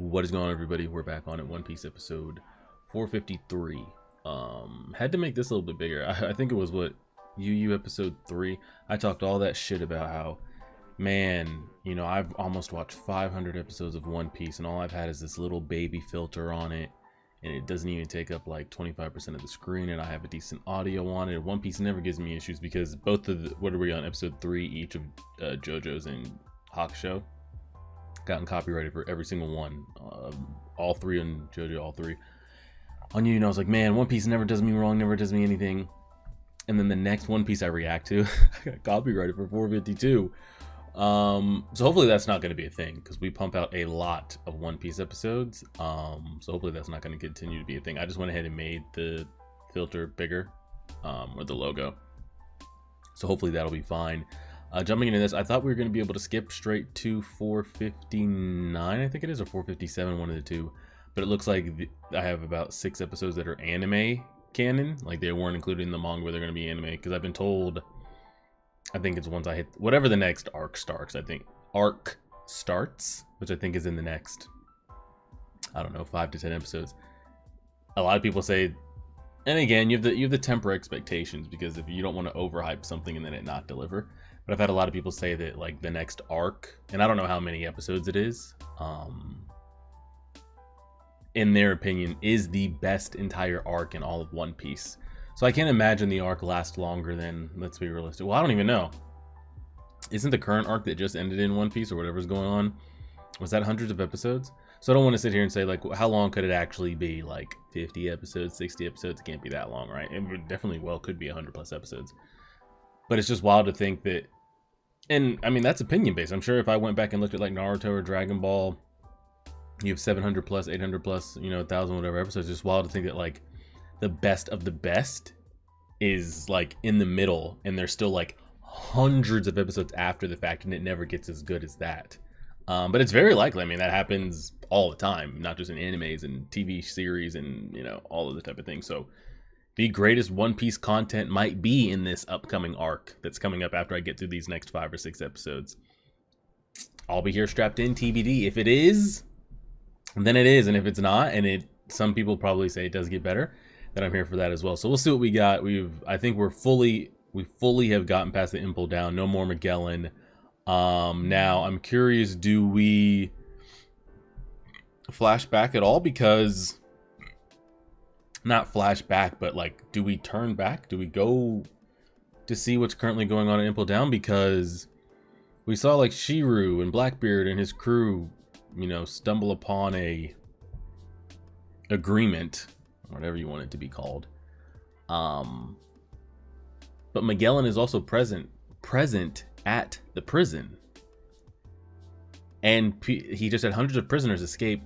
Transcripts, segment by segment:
What is going on, everybody? We're back on it. One Piece episode 453. Had to make this a little bit bigger. I think it was what UU episode 3. I talked all that shit about how, man, you know, I've almost watched 500 episodes of One Piece, and all I've had is this little baby filter on it, and it doesn't even take up like 25% of the screen, and I have a decent audio on it. One Piece never gives me issues because both of the, what are we on, episode 3 each of JoJo's and Hakusho gotten copyrighted for every single one. All three on JoJo, all three on you. And I was like, man, One Piece never does me wrong, never does me anything. And then the next One Piece I react to, I got copyrighted for 452. So hopefully that's not going to be a thing, because we pump out a lot of One Piece episodes. So hopefully that's not going to continue to be a thing. I just went ahead and made the filter bigger, or the logo. So hopefully that'll be fine. Jumping into this, I thought we were going to be able to skip straight to 459, I think it is, or 457, one of the two. But it looks like I have about 6 episodes that are anime canon. Like, they weren't included in the manga where they're going to be anime, because I've been told, I think it's once I hit whatever the next arc starts, I think. Arc starts, which I think is in the next, I don't know, 5 to 10 episodes. A lot of people say, and again, you have the temper expectations, because if you don't want to overhype something and then it not deliver. But I've had a lot of people say that, like, the next arc, and I don't know how many episodes it is, in their opinion, is the best entire arc in all of One Piece. So I can't imagine the arc lasts longer than, let's be realistic. Well, I don't even know. Isn't the current arc that just ended in One Piece, or whatever's going on, was that hundreds of episodes? So I don't want to sit here and say, like, how long could it actually be? Like 50 episodes, 60 episodes? It can't be that long, right? It definitely could be 100 plus episodes. But it's just wild to think that, and I mean, that's opinion based. I'm sure if I went back and looked at like Naruto or Dragon Ball, you have 700 plus, 800 plus, you know, 1,000 whatever episodes. It's just wild to think that like the best of the best is like in the middle, and there's still like hundreds of episodes after the fact, and it never gets as good as that. But it's very likely. I mean, that happens all the time, not just in animes and TV series and, you know, all of the type of things. So the greatest One Piece content might be in this upcoming arc that's coming up after I get through these next 5 or 6 episodes. I'll be here strapped in, TBD. If it is, then it is. And if it's not, and some people probably say it does get better, then I'm here for that as well. So we'll see what we got. I think we fully have gotten past the Impel Down. No more Magellan. Now I'm curious, do we flash back at all? Because, not flash back, but like, do we turn back? Do we go to see what's currently going on in Impel Down? Because we saw like Shiru and Blackbeard and his crew, you know, stumble upon a agreement, whatever you want it to be called. But Magellan is also present at the prison, and he just had hundreds of prisoners escape.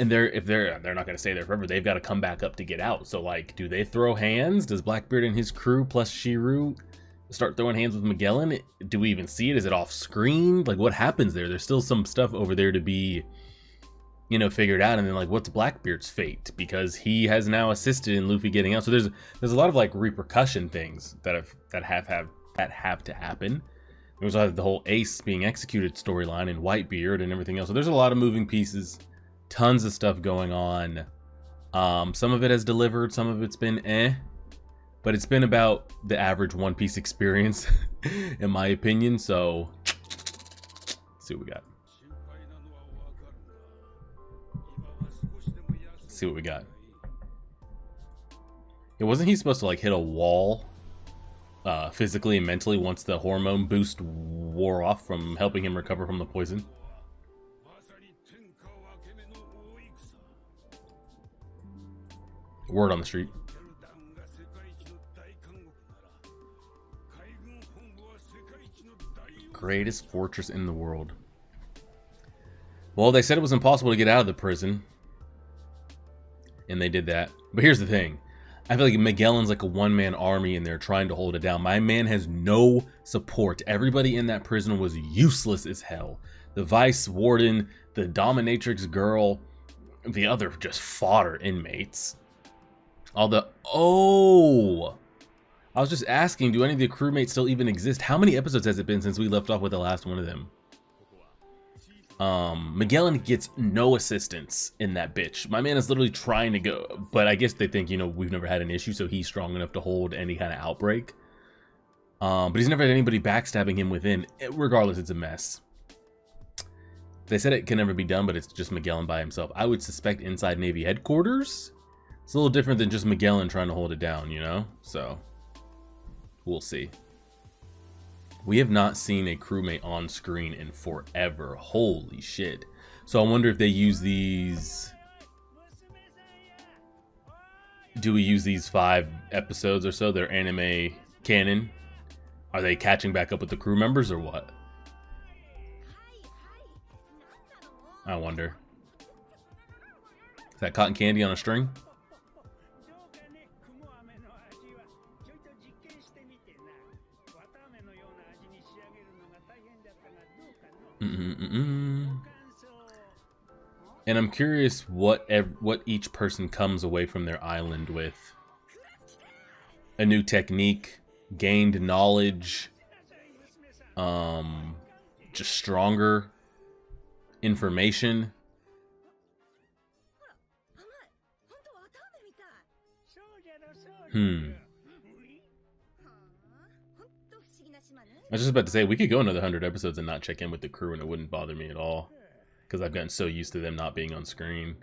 And if they're not going to stay there forever, they've got to come back up to get out. So like, do they throw hands? Does Blackbeard and his crew plus Shiru start throwing hands with Magellan? Do we even see it? Is it off screen? Like, what happens there? There's still some stuff over there to be, you know, figured out. And then like, what's Blackbeard's fate? Because he has now assisted in Luffy getting out. So there's a lot of like repercussion things that have to happen. There's the whole Ace being executed storyline and Whitebeard and everything else. So there's a lot of moving pieces. Tons of stuff going on. Some of it has delivered, some of it's been but it's been about the average One Piece experience in my opinion. So let's see what we got. Let's see what we got. Yeah, wasn't he supposed to like hit a wall physically and mentally once the hormone boost wore off from helping him recover from the poison? Word on the street. Greatest fortress in the world. Well, they said it was impossible to get out of the prison, and they did that. But here's the thing. I feel like Magellan's like a one-man army, and they're trying to hold it down. My man has no support. Everybody in that prison was useless as hell. The vice warden, the dominatrix girl, the other just fodder inmates. I was just asking, do any of the crewmates still even exist? How many episodes has it been since we left off with the last one of them? Magellan gets no assistance in that bitch. My man is literally trying to go, but I guess they think, you know, we've never had an issue, so he's strong enough to hold any kind of outbreak. But he's never had anybody backstabbing him within. Regardless, it's a mess. They said it can never be done, but it's just Magellan by himself. I would suspect inside Navy headquarters. It's a little different than just Magellan trying to hold it down, you know? So, we'll see. We have not seen a crewmate on screen in forever. Holy shit. So I wonder if they use these... Do we use these 5 episodes or so? They're anime canon. Are they catching back up with the crew members or what? I wonder. Is that cotton candy on a string? And I'm curious what each person comes away from their island with. A new technique, gained knowledge, just stronger information. I was just about to say, we could go another 100 episodes and not check in with the crew and it wouldn't bother me at all. Because I've gotten so used to them not being on screen.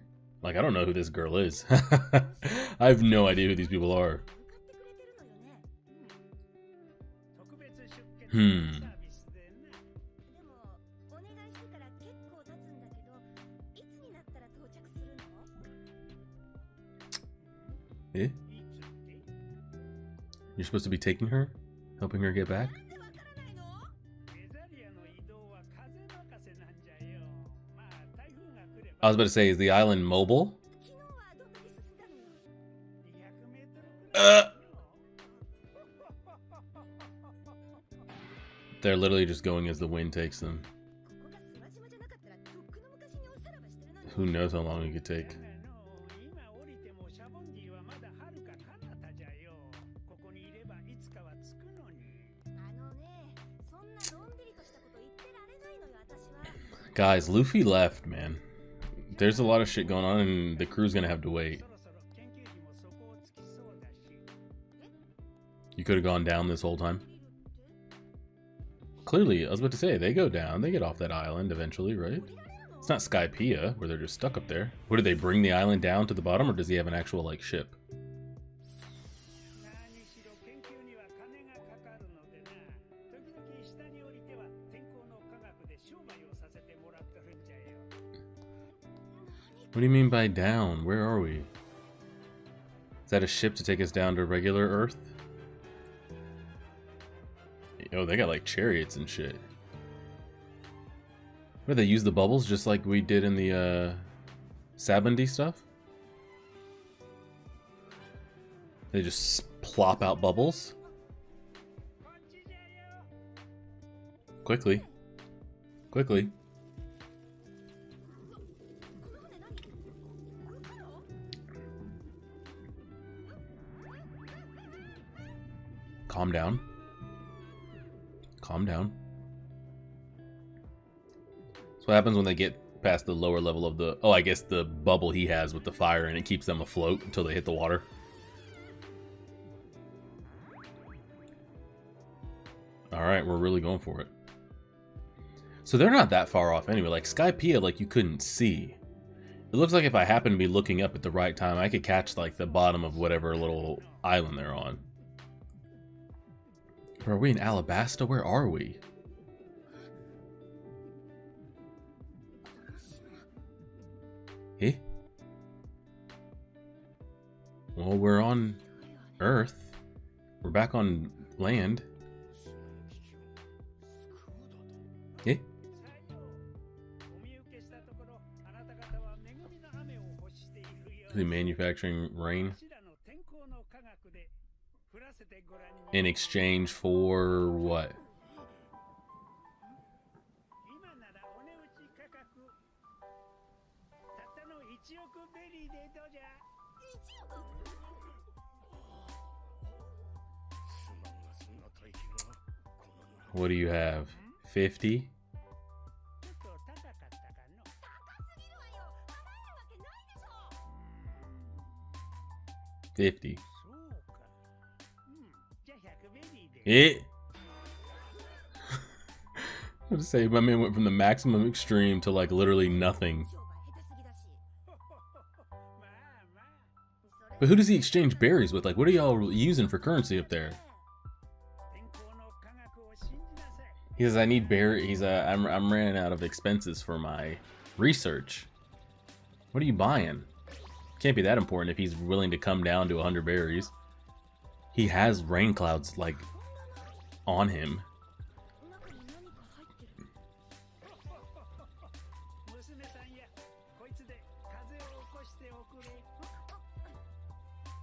Like, I don't know who this girl is. I have no idea who these people are. Eh? You're supposed to be taking her? Helping her get back? I was about to say, is the island mobile? They're literally just going as the wind takes them. Who knows how long it could take. Guys, Luffy left, man. There's a lot of shit going on and the crew's gonna have to wait. You could have gone down this whole time. Clearly, I was about to say, they go down. They get off that island eventually, right? It's not Skypiea, where they're just stuck up there. What, do they bring the island down to the bottom, or does he have an actual, like, ship? What do you mean by down? Where are we? Is that a ship to take us down to regular Earth? Oh, they got like chariots and shit. Where they use the bubbles just like we did in the Sabundi stuff? They just plop out bubbles? Quickly. Quickly. Calm down. Calm down. So what happens when they get past the lower level of the... Oh, I guess the bubble he has with the fire and it keeps them afloat until they hit the water. Alright, we're really going for it. So they're not that far off anyway. Like Skypiea, like you couldn't see. It looks like if I happen to be looking up at the right time, I could catch like the bottom of whatever little island they're on. Are we in Alabasta? Where are we? Eh? Well, we're on Earth. We're back on land. Eh? Is he manufacturing rain? In exchange for what? What do you have? 50? 50. It. I was say my man went from the maximum extreme to like literally nothing. But who does he exchange berries with? Like, what are y'all using for currency up there? He says, I need berry. I'm running out of expenses for my research. What are you buying? Can't be that important if he's willing to come down to 100 berries. He has rain clouds, like, on him.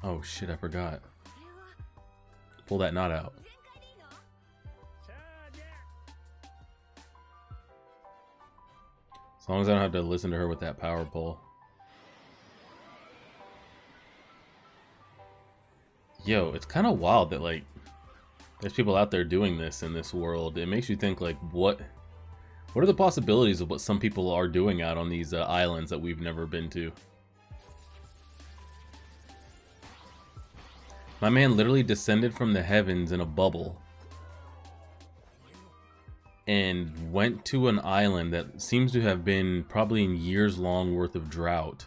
Oh shit, I forgot. Pull that knot out. As long as I don't have to listen to her with that power pull. Yo, it's kind of wild that like there's people out there doing this in this world. It makes you think like what are the possibilities of what some people are doing out on these islands that we've never been to? My man literally descended from the heavens in a bubble and went to an island that seems to have been probably in years long worth of drought.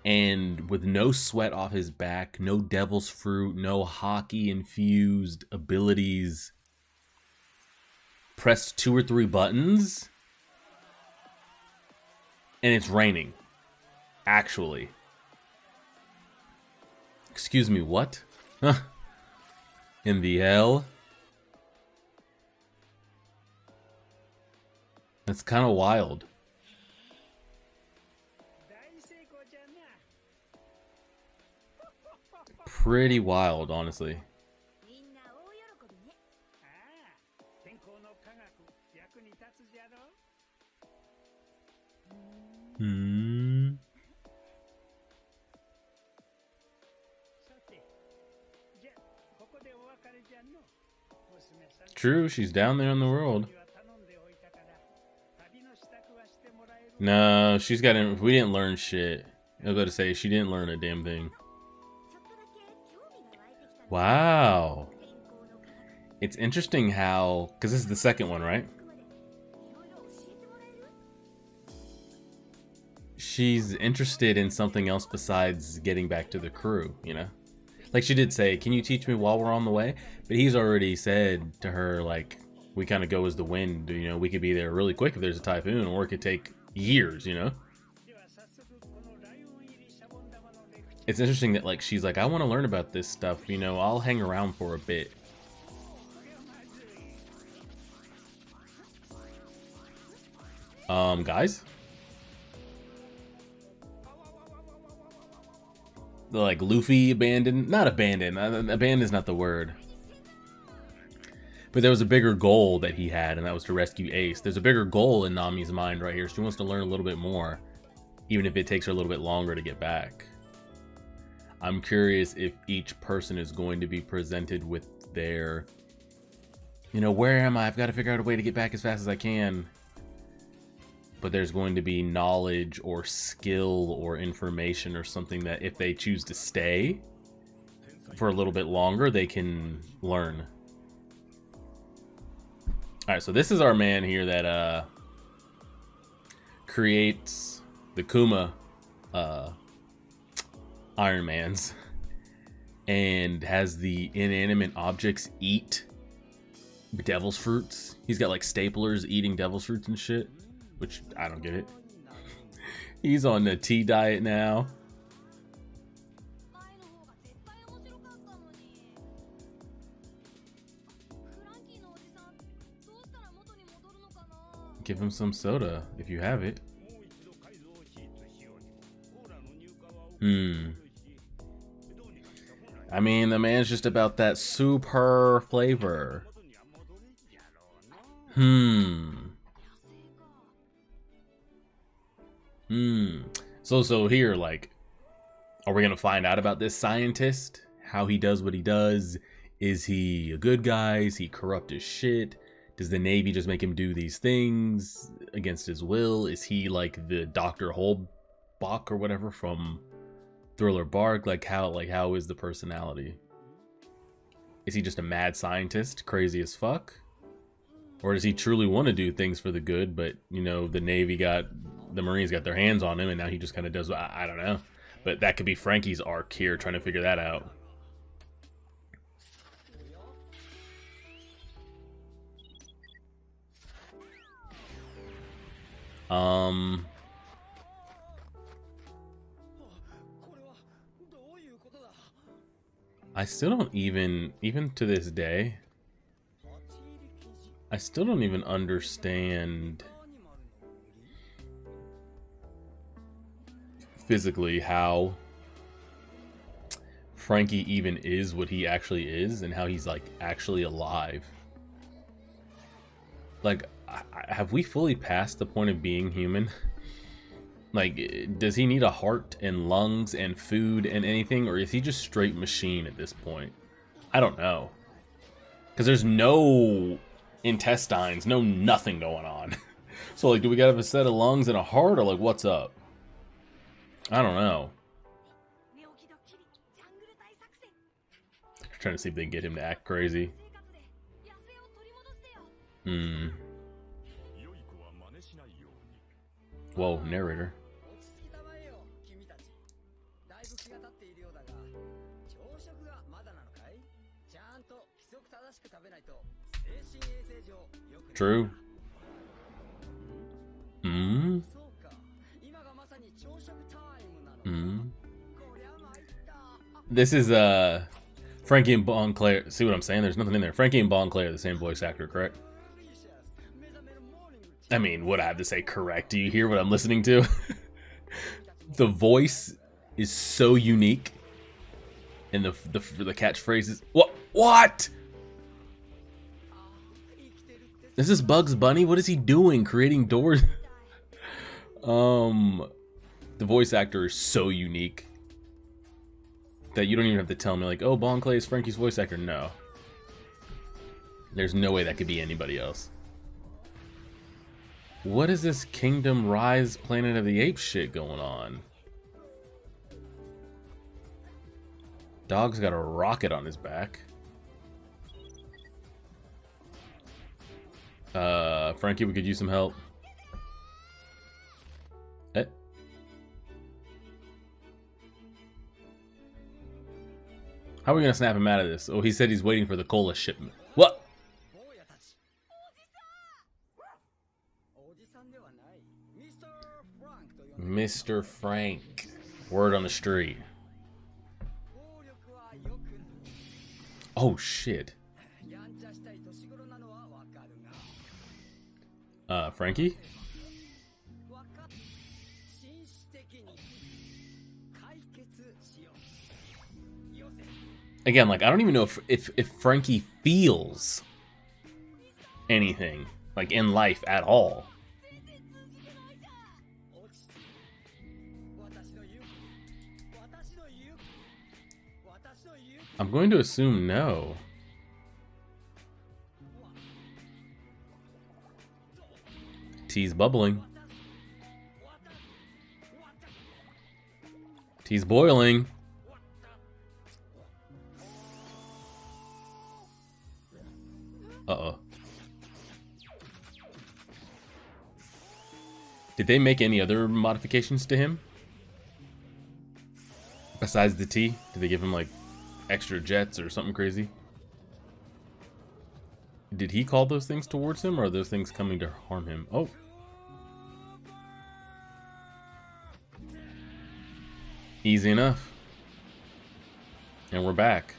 And with no sweat off his back, no devil's fruit, no hockey infused abilities, pressed 2 or 3 buttons and it's raining. Actually. Excuse me, what? Huh. In the hell? That's kind of wild. Pretty wild, honestly. True, she's down there in the world. No, she's got. We didn't learn shit. I was about to say she didn't learn a damn thing. Wow. It's interesting how, because this is the second one, right? She's interested in something else besides getting back to the crew, you know? Like she did say, can you teach me while we're on the way? But he's already said to her, like, we kind of go as the wind, you know? We could be there really quick if there's a typhoon, or it could take years, you know? It's interesting that, like, she's like, I want to learn about this stuff, you know? I'll hang around for a bit. Guys? Like Luffy abandoned, not abandoned, abandoned is not the word, but there was a bigger goal that he had, and that was to rescue Ace. There's a bigger goal in Nami's mind right here. She wants to learn a little bit more, even if it takes her a little bit longer to get back. I'm curious if each person is going to be presented with their, you know, where am I? I've got to figure out a way to get back as fast as I can. But there's going to be knowledge or skill or information or something that if they choose to stay for a little bit longer, they can learn. All right, so this is our man here that creates the Kuma Iron Mans and has the inanimate objects eat devil's fruits. He's got like staplers eating devil's fruits and shit. Which, I don't get it. He's on the tea diet now. Give him some soda, if you have it. I mean, the man's just about that super flavor. So here, like, are we gonna find out about this scientist? How he does what he does? Is he a good guy? Is he corrupt as shit? Does the Navy just make him do these things against his will? Is he like the Dr. Holbach or whatever from Thriller Bark, like how is the personality? Is he just a mad scientist, crazy as fuck? Or does he truly want to do things for the good, but, you know, the Marines got their hands on him, and now he just kind of does, I don't know. But that could be Franky's arc here, trying to figure that out. I still don't even to this day, I still don't even understand physically how Franky even is what he actually is and how he's like actually alive. Like, have we fully passed the point of being human? Like, does he need a heart and lungs and food and anything, or is he just straight machine at this point? I don't know. Because there's no intestines, no nothing going on. So, like, do we got a set of lungs and a heart, or, like, what's up? I don't know. Trying to see if they can get him to act crazy. Whoa, narrator. True. This is Franky and Bon Claire. See what I'm saying? There's nothing in there. Franky and Bon Claire are the same voice actor, correct? I mean, what I have to say correct? Do you hear what I'm listening to? The voice is so unique, and the catchphrases. What? Is this Bugs Bunny? What is he doing? Creating doors? The voice actor is so unique that you don't even have to tell me, like, oh, Bon Clay is Franky's voice actor. No. There's no way that could be anybody else. What is this Kingdom Rise Planet of the Apes shit going on? Dog's got a rocket on his back. Franky, we could use some help. Eh? How are we gonna snap him out of this? Oh, he said he's waiting for the cola shipment. What? Mr. Frank. Word on the street. Oh, shit. Franky? Again, like, I don't even know if Franky feels anything, like, in life at all. I'm going to assume no. Tea's bubbling. Tea's boiling. Uh-oh. Did they make any other modifications to him? Besides the tea? Did they give him, like, extra jets or something crazy? Did he call those things towards him, or are those things coming to harm him? Oh. Easy enough. And we're back.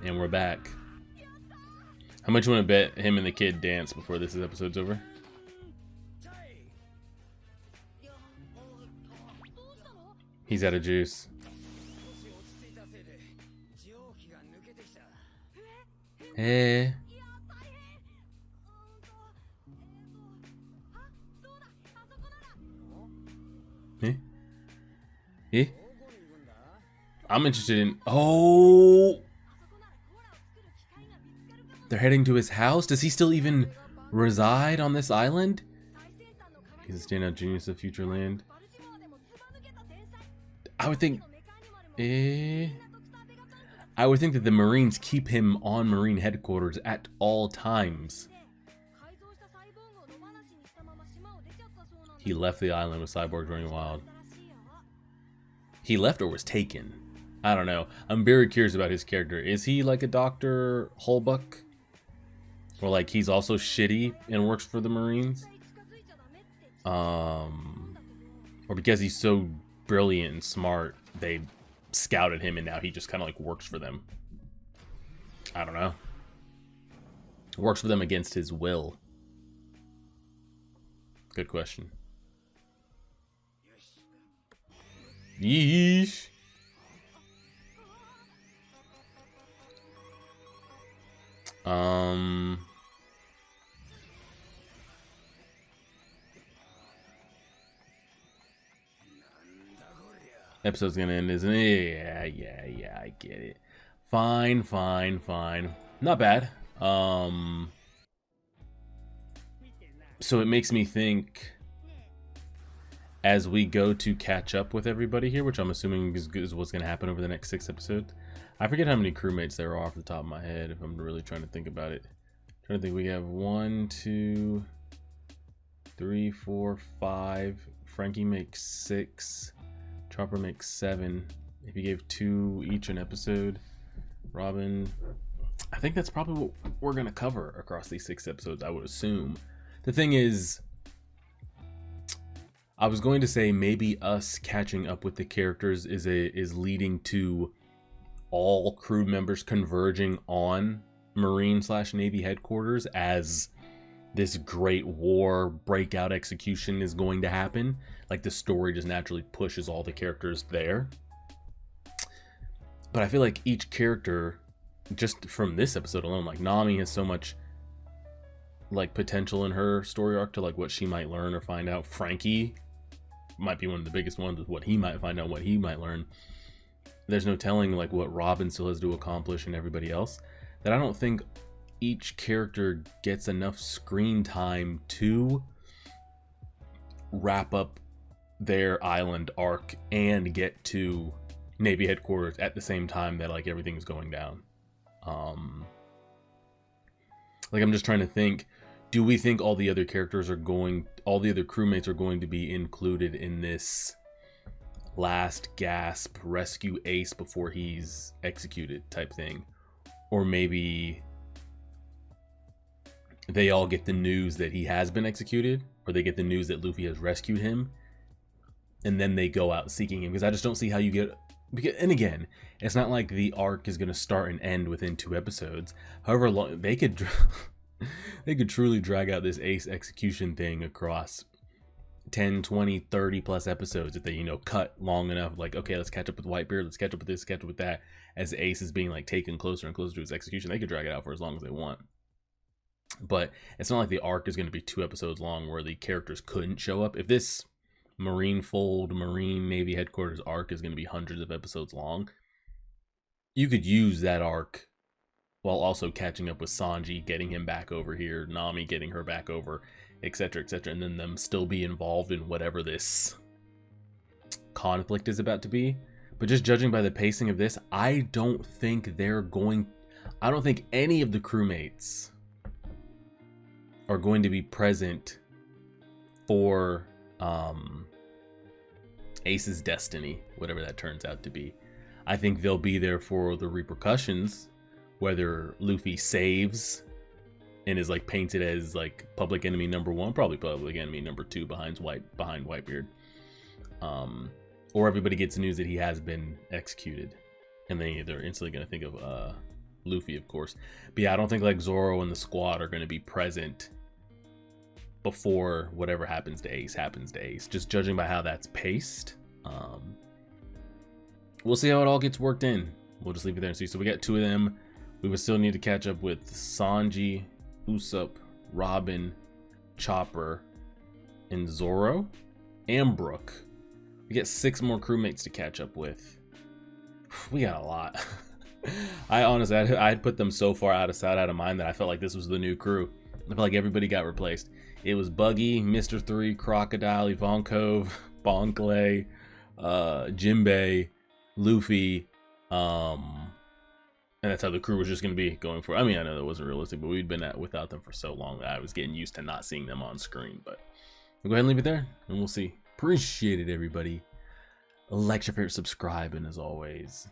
And we're back. How much you want to bet him and the kid dance before this episode's over? He's out of juice. Hey. Eh? I'm interested in... Oh! They're heading to his house? Does he still even reside on this island? He's a standout genius of future land. I would think that the Marines keep him on Marine headquarters at all times. He left the island with cyborgs running wild. He left or was taken? I don't know. I'm very curious about his character. Is he like a Dr. Holbuck? Or like he's also shitty and works for the Marines? Or because he's so brilliant and smart, they scouted him and now he just kind of like works for them. I don't know. Works for them against his will. Good question. Yeesh. Episode's gonna end, isn't it? Yeah, I get it. Fine. Not bad. So it makes me think, as we go to catch up with everybody here, which I'm assuming is what's gonna happen over the next 6 episodes. I forget how many crewmates there are off the top of my head if I'm really trying to think about it. I'm trying to think, we have 1, 2, 3, 4, 5. Franky makes 6. Chopper makes 7. If you gave 2 each an episode, Robin, I think that's probably what we're gonna cover across these 6 episodes, I would assume. The thing is, I was going to say maybe us catching up with the characters is leading to all crew members converging on Marine/Navy headquarters as this great war breakout execution is going to happen. Like the story just naturally pushes all the characters there. But I feel like each character, just from this episode alone, like Nami has so much like potential in her story arc to like what she might learn or find out. Franky might be one of the biggest ones with what he might find out, what he might learn. There's no telling like what Robin still has to accomplish and everybody else, that I don't think each character gets enough screen time to wrap up their island arc and get to Navy headquarters at the same time that like everything's going down. Like I'm just trying to think, do we think all the other characters are going, all the other crewmates are going to be included in this last gasp rescue Ace before he's executed type thing? Or maybe they all get the news that he has been executed, or they get the news that Luffy has rescued him, and then they go out seeking him. Because I just don't see how you get, and again, it's not like the arc is going to start and end within 2 episodes. However long they could they could truly drag out this Ace execution thing across 10, 20, 30 plus episodes if they, you know, cut long enough. Like, okay, let's catch up with Whitebeard, let's catch up with this, catch up with that, as Ace is being like taken closer and closer to his execution. They could drag it out for as long as they want. But it's not like the arc is going to be 2 episodes long where the characters couldn't show up. If this Marine Navy headquarters arc is going to be hundreds of episodes long, you could use that arc while also catching up with Sanji, getting him back over here, Nami getting her back over, etc., etc., and then them still be involved in whatever this conflict is about to be. But just judging by the pacing of this, I don't think any of the crewmates are going to be present for Ace's destiny, whatever that turns out to be. I think they'll be there for the repercussions, whether Luffy saves and is like painted as like public enemy number 1, probably public enemy number 2 behind Whitebeard, or everybody gets news that he has been executed, and then they're instantly going to think of Luffy, of course. But yeah, I don't think like Zoro and the squad are going to be present before whatever happens to Ace, just judging by how that's paced. We'll see how it all gets worked in. We'll just leave it there and see. So we got 2 of them. We would still need to catch up with Sanji, Usopp, Robin, Chopper, and Zoro, and Brook. We get 6 more crewmates to catch up with. We got a lot. I honestly, I'd put them so far out of sight, out of mind that I felt like this was the new crew. I feel like everybody got replaced. It was Buggy, Mr. 3, Crocodile, Ivankov, Bon Clay, Jinbei, Luffy, and that's how the crew was just going to be going for. I mean, I know that wasn't realistic, but we'd been without them for so long that I was getting used to not seeing them on screen. But we'll go ahead and leave it there, and we'll see. Appreciate it, everybody. Like, share, favorite, subscribe, and as always,